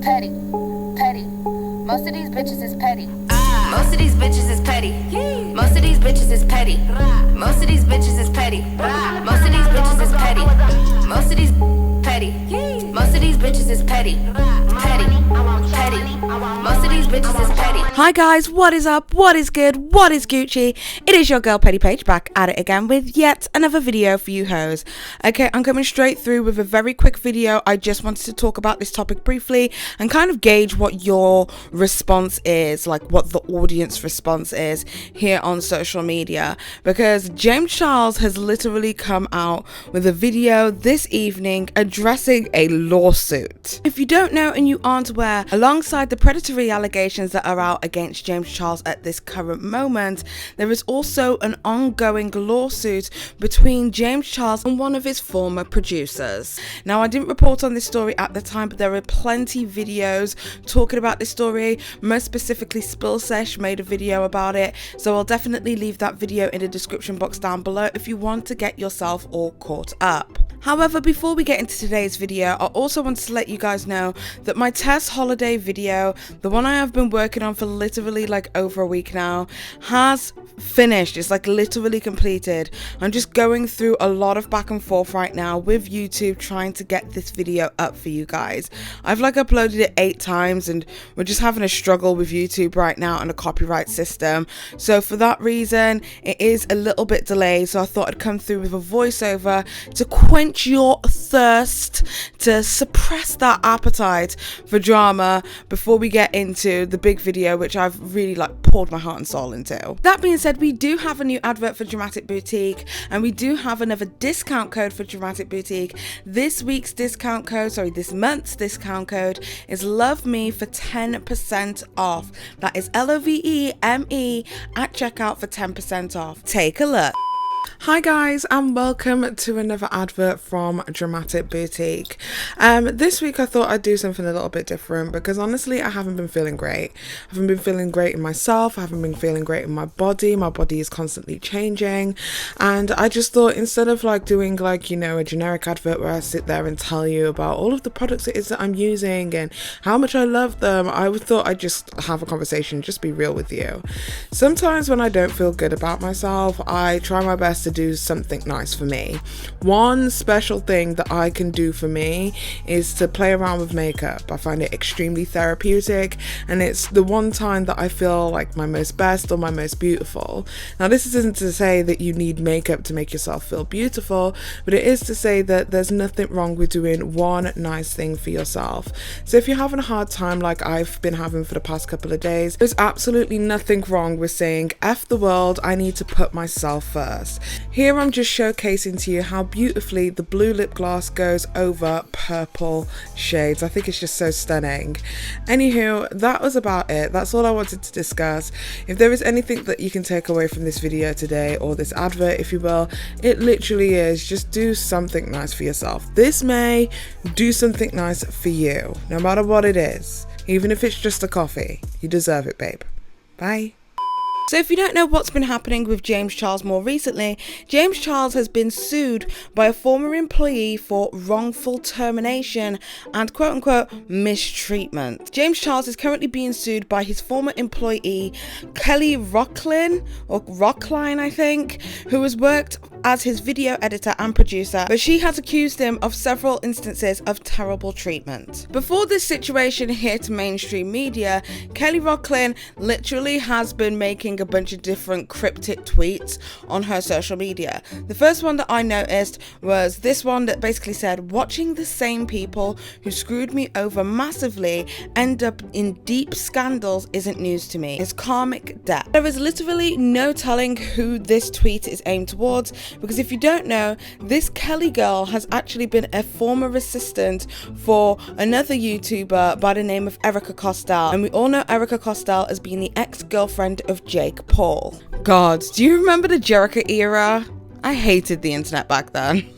petty, petty. Most of these bitches is petty. Most of these bitches is petty. Most of these bitches is petty. Most of these bitches is petty. Most of these bitches is petty. Most of these petty. Most of these bitches is petty. Petty. Petty. Most of these bitches is petty. Hi guys, what is up? What is good? What is Gucci? It is your girl Petty Paige back at it again with yet another video for you hoes. Okay, I'm coming straight through with a very quick video. I just wanted to talk about this topic briefly and kind of gauge what your response is, like what the audience response is here on social media, because James Charles has literally come out with a video this evening addressing a lawsuit. If you don't know and you aren't aware, alongside the predatory allegations that are out against James Charles at this current moment, there is also an ongoing lawsuit between James Charles and one of his former producers. Now, I didn't report on this story at the time, but there are plenty videos talking about this story. Most specifically, Spill Sesh made a video about it, so I'll definitely leave that video in the description box down below if you want to get yourself all caught up. However, before we get into today's video, I also wanted to let you guys know that my Tess holiday video, the one I have been working on for literally like over a week now, has finished. It's like literally completed. I'm just going through a lot of back and forth right now with YouTube trying to get this video up for you guys. I've like uploaded it 8 times and we're just having a struggle with YouTube right now and a copyright system. So for that reason, it is a little bit delayed. So I thought I'd come through with a voiceover to quench your thirst, to suppress that appetite for drama before we get into the big video, which I've really like poured my heart and soul into. That being said, we do have a new advert for Dramatic Boutique and we do have another discount code for Dramatic Boutique. This month's discount code is Love Me for 10% off. That is LOVEME at checkout for 10% off. Take a look. Hi guys, and welcome to another advert from Dramatic Boutique. This week I thought I'd do something a little bit different because honestly I haven't been feeling great. I haven't been feeling great in myself, I haven't been feeling great in my body is constantly changing, and I just thought instead of like doing like, you know, a generic advert where I sit there and tell you about all of the products it is that I'm using and how much I love them, I thought I'd just have a conversation, just be real with you. Sometimes when I don't feel good about myself, I try my best to do something nice for me. One special thing that I can do for me is to play around with makeup. I find it extremely therapeutic, and it's the one time that I feel like my most best or my most beautiful. Now, this isn't to say that you need makeup to make yourself feel beautiful, but it is to say that there's nothing wrong with doing one nice thing for yourself. So if you're having a hard time like I've been having for the past couple of days, there's absolutely nothing wrong with saying, F the world, I need to put myself first. Here I'm just showcasing to you how beautifully the blue lip gloss goes over purple shades. I think it's just so stunning. Anywho, that was about it. That's all I wanted to discuss. If there is anything that you can take away from this video today, or this advert if you will, it literally is just do something nice for yourself. This May, do something nice for you, no matter what it is. Even if it's just a coffee. You deserve it, babe. Bye. So if you don't know what's been happening with James Charles more recently, James Charles has been sued by a former employee for wrongful termination and quote-unquote mistreatment. James Charles is currently being sued by his former employee, Kelly Rockline, I think, who has worked as his video editor and producer, but she has accused him of several instances of terrible treatment. Before this situation hit mainstream media, Kelly Rockline literally has been making a bunch of different cryptic tweets on her social media. The first one that I noticed was this one that basically said, watching the same people who screwed me over massively end up in deep scandals isn't news to me. It's karmic debt. There is literally no telling who this tweet is aimed towards, because if you don't know, this Kelly girl has actually been a former assistant for another YouTuber by the name of Erica Costell, and we all know Erica Costell as being the ex-girlfriend of Jake Paul. God, do you remember the Jericho era? I hated the internet back then.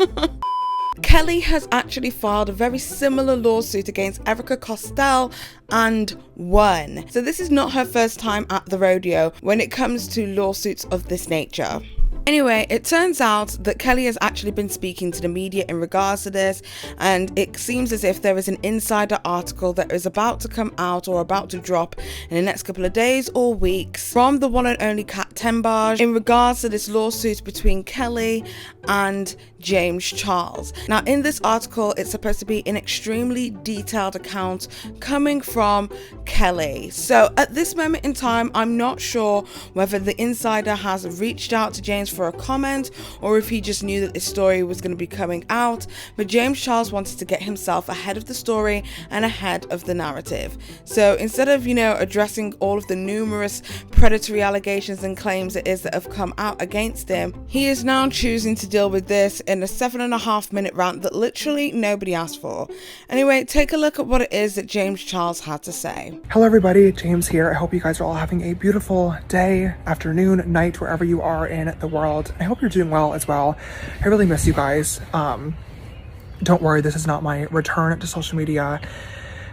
Kelly has actually filed a very similar lawsuit against Erica Costell and won. So this is not her first time at the rodeo when it comes to lawsuits of this nature. Anyway, it turns out that Kelly has actually been speaking to the media in regards to this, and it seems as if there is an insider article that is about to come out or about to drop in the next couple of days or weeks from the one and only Kat Tembage in regards to this lawsuit between Kelly and James Charles. Now, in this article, it's supposed to be an extremely detailed account coming from Kelly. So at this moment in time, I'm not sure whether the insider has reached out to James for a comment or if he just knew that this story was going to be coming out, but James Charles wanted to get himself ahead of the story and ahead of the narrative. So instead of, addressing all of the numerous predatory allegations and claims it is that have come out against him, he is now choosing to deal with this in a 7.5-minute rant that literally nobody asked for. Anyway, take a look at what it is that James Charles had to say. Hello everybody, James here. I hope you guys are all having a beautiful day, afternoon, night, wherever you are in the world. I hope you're doing well as well. I really miss you guys. Don't worry, this is not my return to social media.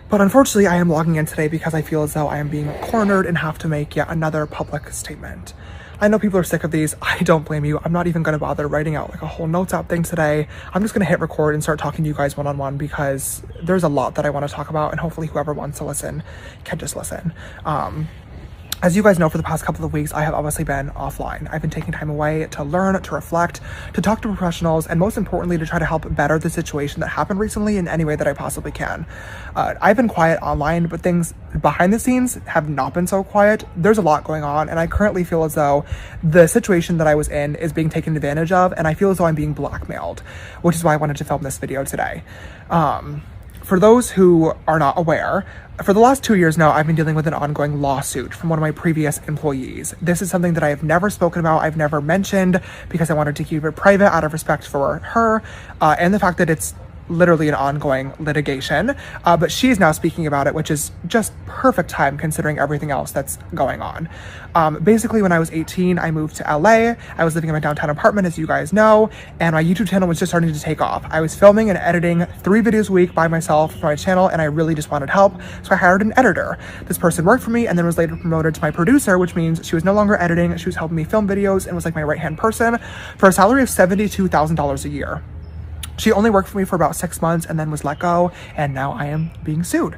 But unfortunately, I am logging in today because I feel as though I am being cornered and have to make yet another public statement. I know people are sick of these. I don't blame you. I'm not even going to bother writing out like a whole notes app thing today. I'm just going to hit record and start talking to you guys one-on-one because there's a lot that I want to talk about, and hopefully whoever wants to listen can just listen. As you guys know, for the past couple of weeks, I have obviously been offline. I've been taking time away to learn, to reflect, to talk to professionals, and most importantly, to try to help better the situation that happened recently in any way that I possibly can. I've been quiet online, but things behind the scenes have not been so quiet. There's a lot going on, and I currently feel as though the situation that I was in is being taken advantage of, and I feel as though I'm being blackmailed, which is why I wanted to film this video today. For those who are not aware, for the last 2 years now, I've been dealing with an ongoing lawsuit from one of my previous employees. This is something that I have never spoken about, I've never mentioned, because I wanted to keep it private out of respect for her, and the fact that it's literally an ongoing litigation, but she's now speaking about it, which is just perfect time considering everything else that's going on. Basically, when I was 18, I moved to LA. I was living in my downtown apartment, as you guys know, and my YouTube channel was just starting to take off. I was filming and editing 3 videos a week by myself for my channel, and I really just wanted help, so I hired an editor. This person worked for me and then was later promoted to my producer, which means she was no longer editing, she was helping me film videos and was like my right-hand person for a salary of $72,000 a year. She only worked for me for about 6 months and then was let go, and now I am being sued.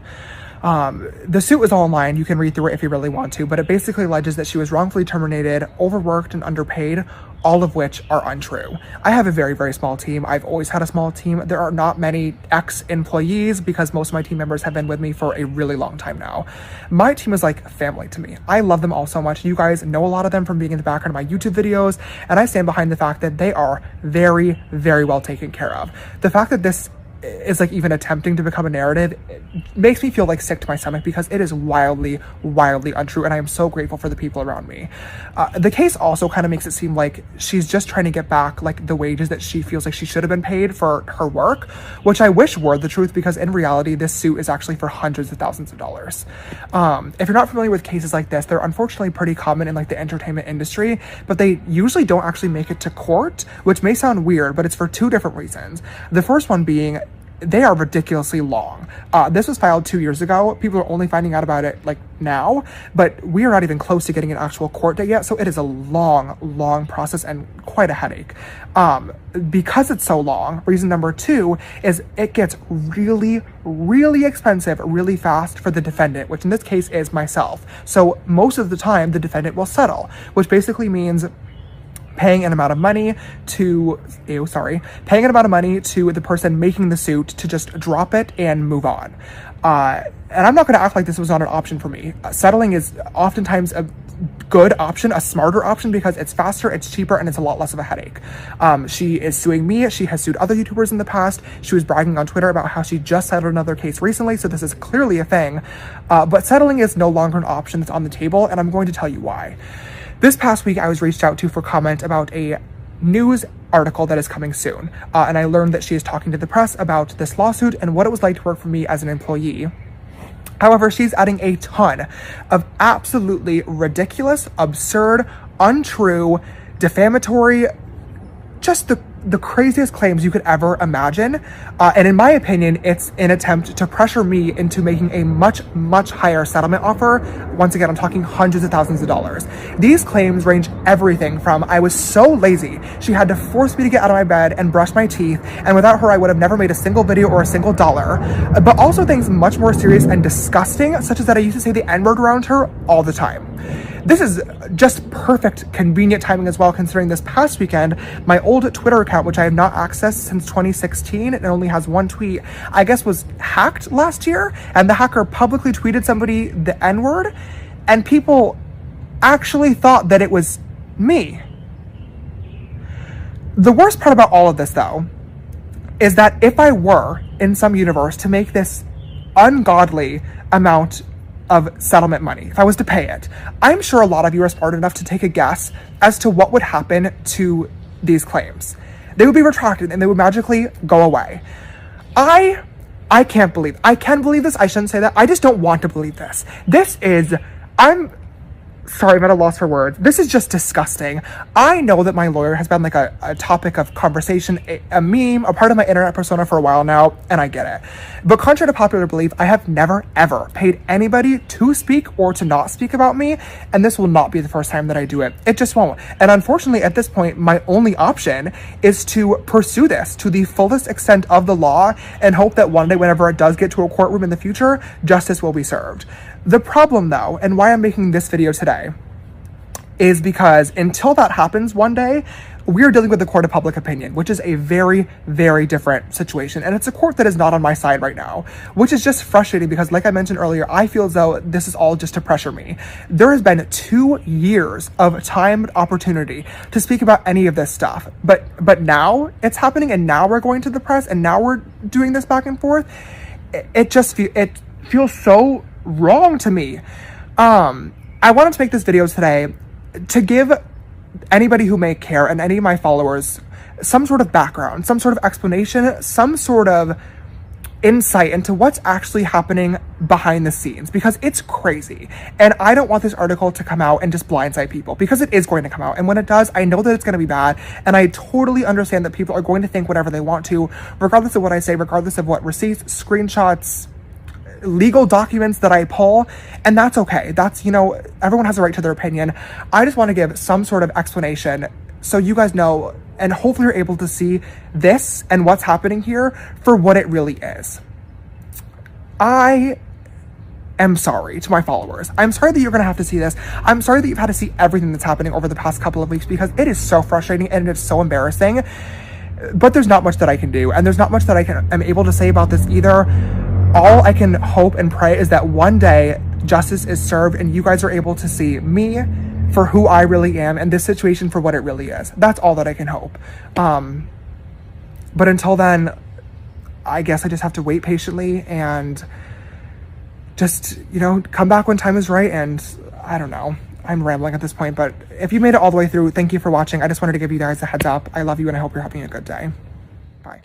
The suit is all online. You can read through it if you really want to, but it basically alleges that she was wrongfully terminated, overworked, and underpaid, all of which are untrue. I have a very, very small team. I've always had a small team. There are not many ex-employees because most of my team members have been with me for a really long time now. My team is like family to me. I love them all so much. You guys know a lot of them from being in the background of my YouTube videos, and I stand behind the fact that they are very, very well taken care of. The fact that this is like even attempting to become a narrative, it makes me feel like sick to my stomach because it is wildly, wildly untrue, and I am so grateful for the people around me. The case also kind of makes it seem like she's just trying to get back like the wages that she feels like she should have been paid for her work, which I wish were the truth, because in reality, this suit is actually for hundreds of thousands of dollars. If you're not familiar with cases like this, they're unfortunately pretty common in like the entertainment industry, but they usually don't actually make it to court, which may sound weird, but it's for 2 different reasons. The first one being, they are ridiculously long. This was filed 2 years ago. People are only finding out about it like now, but we are not even close to getting an actual court date yet. So it is a long, long process and quite a headache. Because it's so long, reason number 2 is it gets really, really expensive really fast for the defendant, which in this case is myself. So most of the time the defendant will settle, which basically means paying an amount of money to the person making the suit to just drop it and move on. And I'm not going to act like this was not an option for me. Settling is oftentimes a good option, a smarter option, because it's faster, it's cheaper, and it's a lot less of a headache. She is suing me. She has sued other YouTubers in the past. She was bragging on Twitter about how she just settled another case recently, so this is clearly a thing. But settling is no longer an option that's on the table, and I'm going to tell you why. This past week, I was reached out to for comment about a news article that is coming soon, and I learned that she is talking to the press about this lawsuit and what it was like to work for me as an employee. However, she's adding a ton of absolutely ridiculous, absurd, untrue, defamatory, just the craziest claims you could ever imagine. And in my opinion, it's an attempt to pressure me into making a much, much higher settlement offer. Once again, I'm talking hundreds of thousands of dollars. These claims range everything from I was so lazy, she had to force me to get out of my bed and brush my teeth, and without her, I would have never made a single video or a single dollar. But also things much more serious and disgusting, such as that I used to say the N-word around her all the time. This is just perfect, convenient timing as well, considering this past weekend, my old Twitter account, which I have not accessed since 2016, and only has one tweet, I guess was hacked last year, and the hacker publicly tweeted somebody the N-word, and people actually thought that it was me. The worst part about all of this, though, is that if I were, in some universe, to make this ungodly amount of settlement money, if I was to pay it, I'm sure a lot of you are smart enough to take a guess as to what would happen to these claims. They would be retracted and they would magically go away. I can believe this. I shouldn't say that. I just don't want to believe this. I'm sorry, I'm at a loss for words. This is just disgusting. I know that my lawyer has been like a topic of conversation, a meme, a part of my internet persona for a while now, and I get it. But contrary to popular belief, I have never, ever paid anybody to speak or to not speak about me, and this will not be the first time that I do it. It just won't. And unfortunately, at this point, my only option is to pursue this to the fullest extent of the law and hope that one day, whenever it does get to a courtroom in the future, justice will be served. The problem, though, and why I'm making this video today, is because until that happens one day, we're dealing with the court of public opinion, which is a very, very different situation. And it's a court that is not on my side right now, which is just frustrating because, like I mentioned earlier, I feel as though this is all just to pressure me. There has been 2 years of timed opportunity to speak about any of this stuff. But now it's happening, and now we're going to the press, and now we're doing this back and forth. It feels so wrong to me. I wanted to make this video today to give anybody who may care and any of my followers some sort of background, some sort of explanation, some sort of insight into what's actually happening behind the scenes, because it's crazy. And I don't want this article to come out and just blindside people, because it is going to come out. And when it does, I know that it's going to be bad. And I totally understand that people are going to think whatever they want to, regardless of what I say, regardless of what receipts, screenshots, legal documents that I pull, and that's okay. That's, everyone has a right to their opinion. I just want to give some sort of explanation so you guys know, and hopefully you're able to see this and what's happening here for what it really is. I am sorry to my followers. I'm sorry that you're going to have to see this. I'm sorry that you've had to see everything that's happening over the past couple of weeks, because it is so frustrating and it's so embarrassing. But there's not much that I can do, and there's not much that I'm able to say about this either. All I can hope and pray is that one day justice is served and you guys are able to see me for who I really am and this situation for what it really is. That's all that I can hope. But until then, I guess I just have to wait patiently and just, come back when time is right. And I don't know. I'm rambling at this point, but if you made it all the way through, thank you for watching. I just wanted to give you guys a heads up. I love you and I hope you're having a good day. Bye.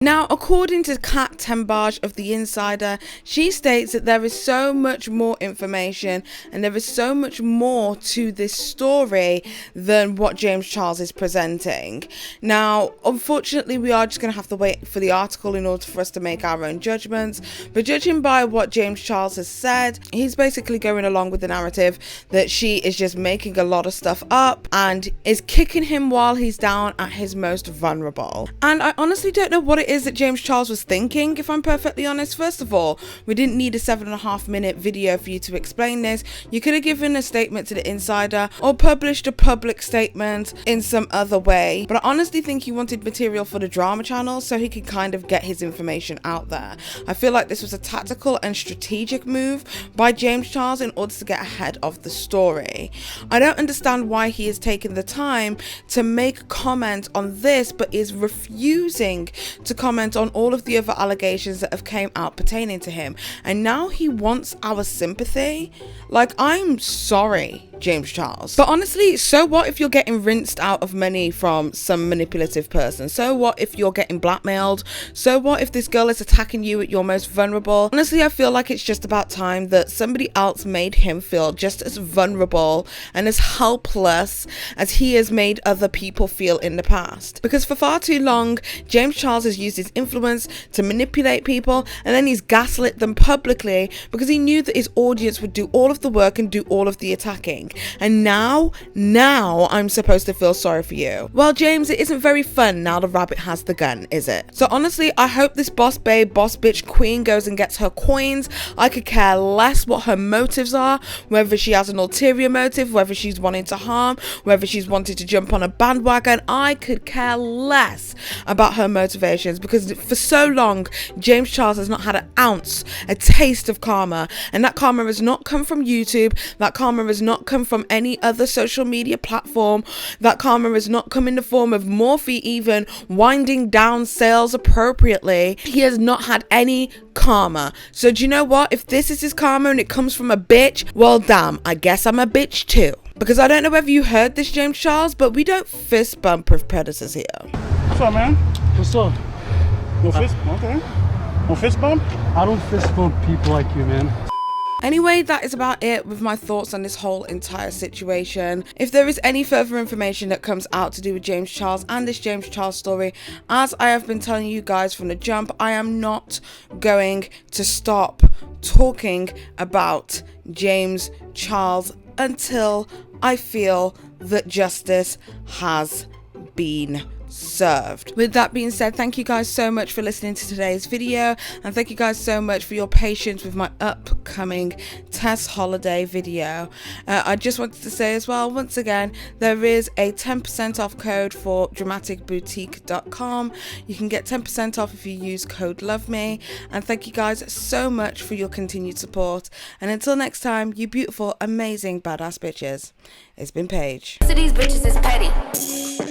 Now, according to Kat Tembage of The Insider, she states that there is so much more information and there is so much more to this story than what James Charles is presenting. Now, unfortunately, we are just going to have to wait for the article in order for us to make our own judgments. But judging by what James Charles has said, he's basically going along with the narrative that she is just making a lot of stuff up and is kicking him while he's down at his most vulnerable. And I honestly don't know what it is that James Charles was thinking, if I'm perfectly honest. First of all, we didn't need a 7.5 minute video for you to explain this. You could have given a statement to The Insider or published a public statement in some other way. But I honestly think he wanted material for the drama channel so he could kind of get his information out there. I feel like this was a tactical and strategic move by James Charles in order to get ahead of the story. I don't understand why he has taken the time to make comment on this but is refusing to comment on all of the other allegations that have came out pertaining to him, and now he wants our sympathy. Like, I'm sorry, James Charles. But honestly, so what if you're getting rinsed out of money from some manipulative person? So what if you're getting blackmailed? So what if this girl is attacking you at your most vulnerable? Honestly, I feel like it's just about time that somebody else made him feel just as vulnerable and as helpless as he has made other people feel in the past. Because for far too long, James Charles has used his influence to manipulate people, and then he's gaslit them publicly because he knew that his audience would do all of the work and do all of the attacking. And now I'm supposed to feel sorry for you. Well, James, it isn't very fun now the rabbit has the gun, is it? So honestly, I hope this boss babe, boss bitch queen goes and gets her coins. I could care less what her motives are, whether she has an ulterior motive, whether she's wanting to harm, whether she's wanting to jump on a bandwagon. I could care less about her motivations, because for so long, James Charles has not had an ounce, a taste of karma. And that karma has not come from YouTube. That karma has not come from any other social media platform. That karma has not come in the form of Morphe even winding down sales appropriately. He has not had any karma. So do you know what? If this is his karma and it comes from a bitch, well damn, I guess I'm a bitch too. Because I don't know whether you heard this, James Charles, but we don't fist bump with predators here. What's up, man? What's up? No fist? Okay. No fist bump? I don't fist bump people like you, man. Anyway, that is about it with my thoughts on this whole entire situation. If there is any further information that comes out to do with James Charles and this James Charles story, as I have been telling you guys from the jump, I am not going to stop talking about James Charles until I feel that justice has been served. With that being said, thank you guys so much for listening to today's video, and thank you guys so much for your patience with my upcoming Tess holiday video. I just wanted to say as well, once again, there is a 10% off code for dramaticboutique.com. You can get 10% off if you use code LOVEME, and thank you guys so much for your continued support. And until next time, you beautiful, amazing, badass bitches, it's been Paige. Most of these bitches is petty.